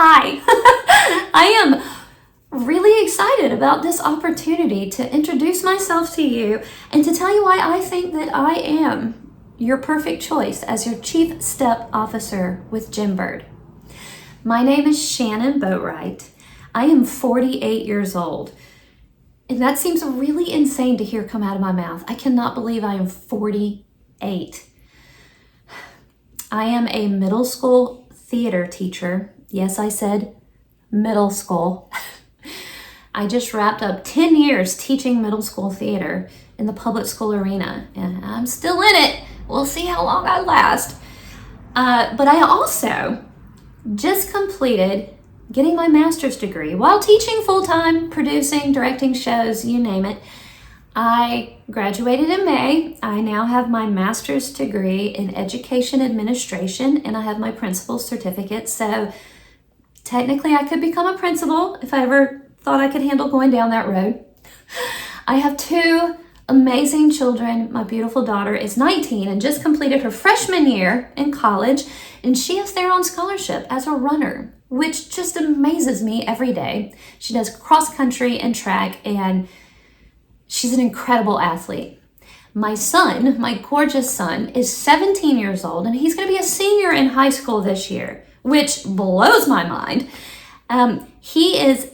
Hi, I am really excited about this opportunity to introduce myself to you and to tell you why I think that I am your perfect choice as your Chief Step Officer with GymBird. My name is Shannon Boatwright. I am 48 years old. And that seems really insane to hear come out of my mouth. I cannot believe I am 48. I am a middle school theater teacher. Yes, I said middle school. I just wrapped up 10 years teaching middle school theater in the public school arena, and I'm still in it. We'll see how long I last. But I also just completed getting my master's degree while teaching full-time, producing, directing shows, you name it. I graduated in May. I now have my master's degree in education administration, and I have my principal's certificate. So technically I could become a principal if I ever thought I could handle going down that road. I have two amazing children. My beautiful daughter is 19 and just completed her freshman year in college, and she is there on scholarship as a runner, which just amazes me every day. She does cross country and track, and she's an incredible athlete. My son, my gorgeous son, is 17 years old, and he's going to be a senior in high school this year, which blows my mind. He is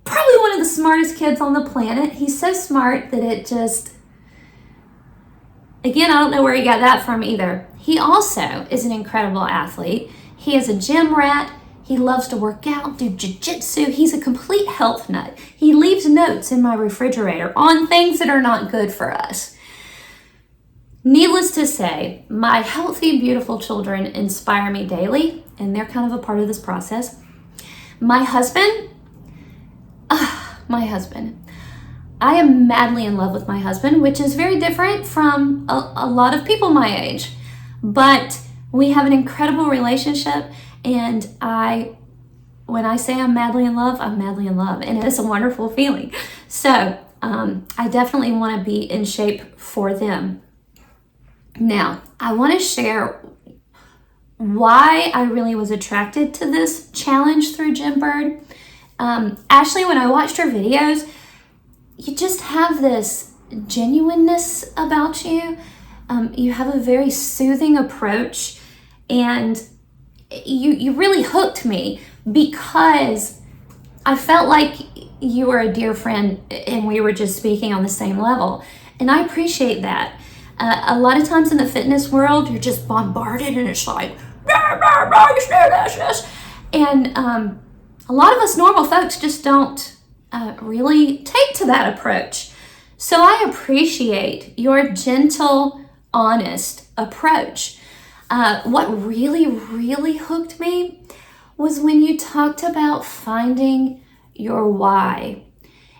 probably one of the smartest kids on the planet. He's so smart that it just, again, I don't know where he got that from either. He also is an incredible athlete. He is a gym rat. He loves to work out, do jiu-jitsu. He's a complete health nut. He leaves notes in my refrigerator on things that are not good for us. Needless to say, my healthy, beautiful children inspire me daily, and they're kind of a part of this process. My husband, I am madly in love with my husband, which is very different from a lot of people my age. But we have an incredible relationship, and when I say I'm madly in love, I'm madly in love, and it's a wonderful feeling. So I definitely want to be in shape for them. Now, I want to share why I really was attracted to this challenge through GymBird. Ashley, when I watched her videos, you just have this genuineness about you. You have a very soothing approach, and you really hooked me because I felt like you were a dear friend and we were just speaking on the same level. And I appreciate that. A lot of times in the fitness world, you're just bombarded and it's like, you should do this. And a lot of us normal folks just don't really take to that approach. So I appreciate your gentle, honest approach. What really, really hooked me was when you talked about finding your why.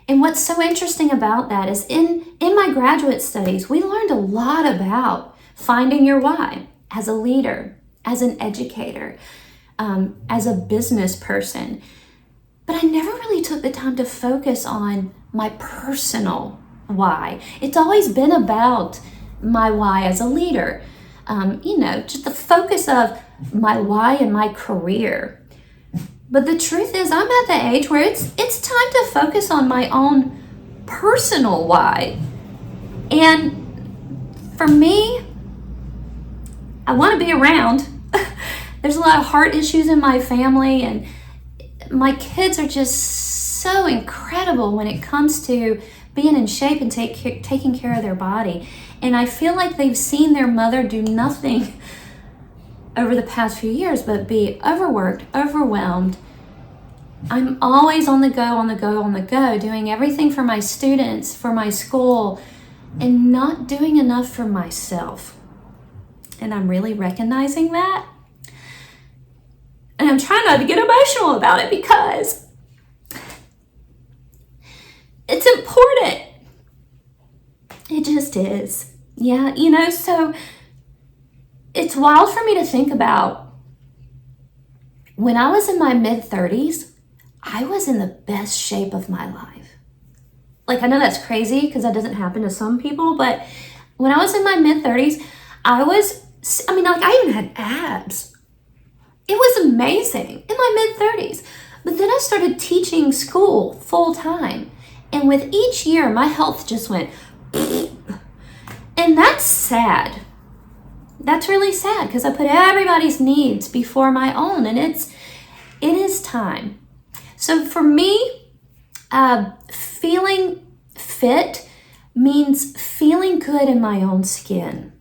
And what's so interesting about that is in my graduate studies, we learned a lot about finding your why as a leader, as an educator, as a business person. But I never really took the time to focus on my personal why. It's always been about my why as a leader. Just the focus of my why in my career. But the truth is, I'm at the age where it's time to focus on my own personal why. And for me, I want to be around. There's a lot of heart issues in my family, and my kids are just so incredible when it comes to being in shape and taking care of their body. And I feel like they've seen their mother do nothing over the past few years but be overworked, overwhelmed. I'm always on the go, doing everything for my students, for my school, and not doing enough for myself. And I'm really recognizing that. And I'm trying not to get emotional about it because it's important. It just is. Yeah, so it's wild for me to think about. When I was in my mid-30s, I was in the best shape of my life. Like, I know that's crazy because that doesn't happen to some people, but when I was in my mid-30s, I even had abs. It was amazing in my mid-30s. But then I started teaching school full time. And with each year, my health just went, and that's sad. That's really sad because I put everybody's needs before my own, and it is time. So for me, feeling fit means feeling good in my own skin.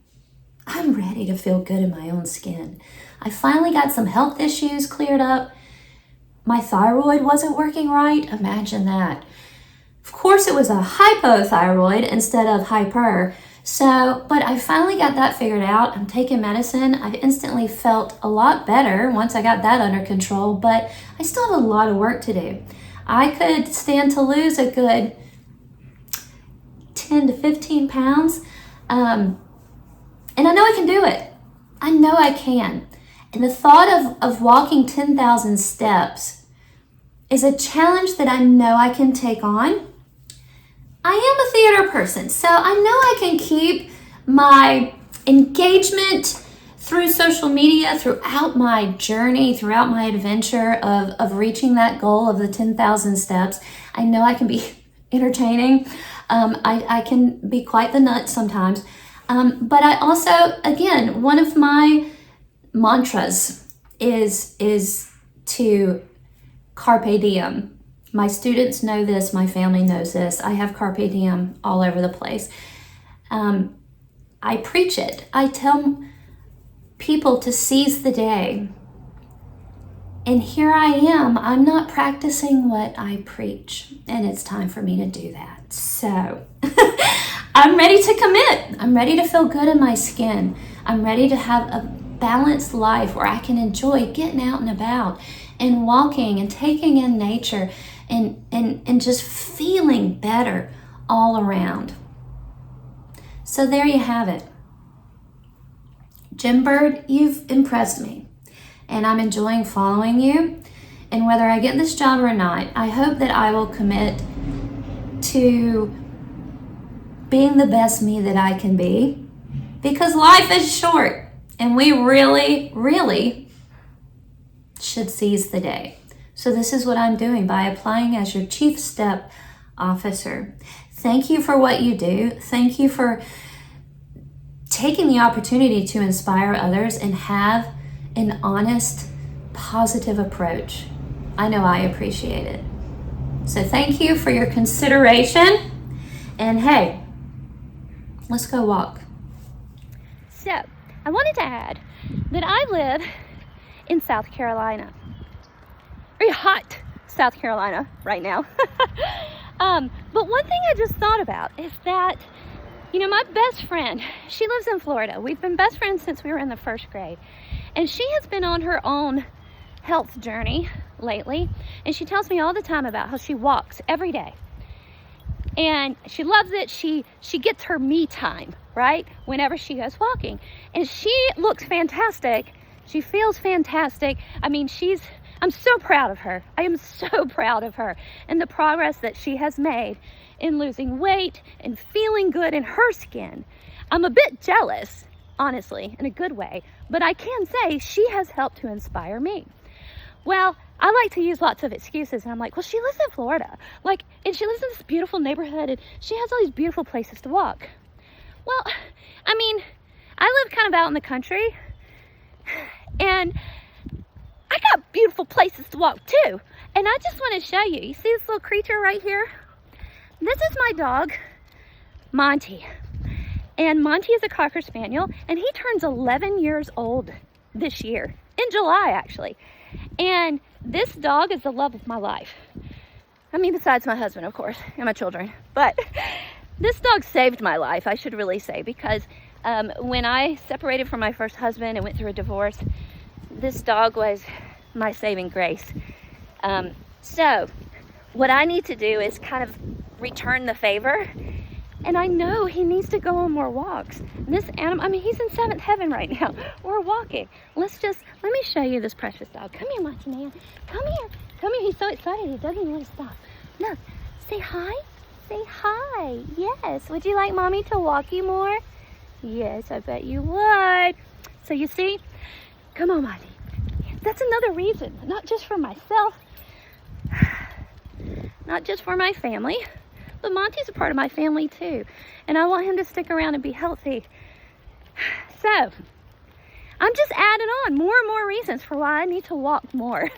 I'm ready to feel good in my own skin. I finally got some health issues cleared up. My thyroid wasn't working right. Imagine that. Of course, it was a hypothyroid instead of hyper. But I finally got that figured out. I'm taking medicine. I instantly felt a lot better once I got that under control, but I still have a lot of work to do. I could stand to lose a good 10 to 15 pounds. And I know I can do it. I know I can. And the thought of walking 10,000 steps is a challenge that I know I can take on. I am a theater person, so I know I can keep my engagement through social media throughout my journey, throughout my adventure of reaching that goal of the 10,000 steps. I know I can be entertaining. I can be quite the nut sometimes. But I also, again, one of my mantras is to carpe diem. My students know this, my family knows this. I have carpe diem all over the place. I preach it. I tell people to seize the day. And here I am. I'm not practicing what I preach, and it's time for me to do that. So I'm ready to commit. I'm ready to feel good in my skin. I'm ready to have a balanced life where I can enjoy getting out and about and walking and taking in nature and just feeling better all around. So there you have it. GymBird, you've impressed me, and I'm enjoying following you. And whether I get this job or not, I hope that I will commit to being the best me that I can be, because life is short and we really, really should seize the day. So this is what I'm doing by applying as your Chief Step Officer. Thank you for what you do. Thank you for taking the opportunity to inspire others and have an honest, positive approach. I know I appreciate it. So thank you for your consideration. And hey, let's go walk. So, I wanted to add that I live in South Carolina. Very hot South Carolina right now. But one thing I just thought about is that, my best friend, she lives in Florida. We've been best friends since we were in the first grade. And she has been on her own health journey lately. And she tells me all the time about how she walks every day. And she loves it. She gets her me time, right? Whenever she goes walking. And she looks fantastic. She feels fantastic. I'm so proud of her. I am so proud of her and the progress that she has made in losing weight and feeling good in her skin. I'm a bit jealous, honestly, in a good way, but I can say she has helped to inspire me. Well, I like to use lots of excuses, and I'm like, well, she lives in Florida, and she lives in this beautiful neighborhood, and she has all these beautiful places to walk. Well, I live kind of out in the country, and I got beautiful places to walk too. And I just want to show you. You see this little creature right here? This is my dog, Monty. And Monty is a Cocker Spaniel, and he turns 11 years old this year, in July actually. And this dog is the love of my life. Besides my husband, of course, and my children. But this dog saved my life, I should really say, because when I separated from my first husband and went through a divorce, this dog was my saving grace. So what I need to do is kind of return the favor. And I know he needs to go on more walks. This animal, he's in seventh heaven right now. We're walking. Let me show you this precious dog. Come here, Monty man. Come here. He's so excited. He doesn't even want to stop. Look, say hi. Say hi. Yes. Would you like mommy to walk you more? Yes, I bet you would. So you see, come on, Monty. That's that's another reason, not just for myself, not just for my family, but Monty's a part of my family too. And I want him to stick around and be healthy. So, I'm just adding on more and more reasons for why I need to walk more.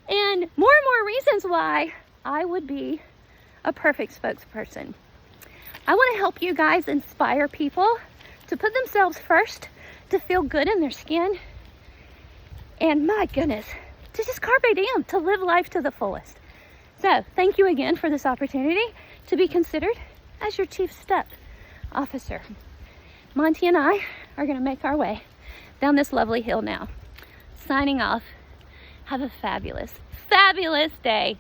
And more reasons why I would be a perfect spokesperson. I want to help you guys inspire people to put themselves first, to feel good in their skin, and my goodness, to just carpe diem, to live life to the fullest. So, thank you again for this opportunity to be considered as your chief step officer. Monty and I are going to make our way down this lovely hill now. Signing off. Have a fabulous, fabulous day.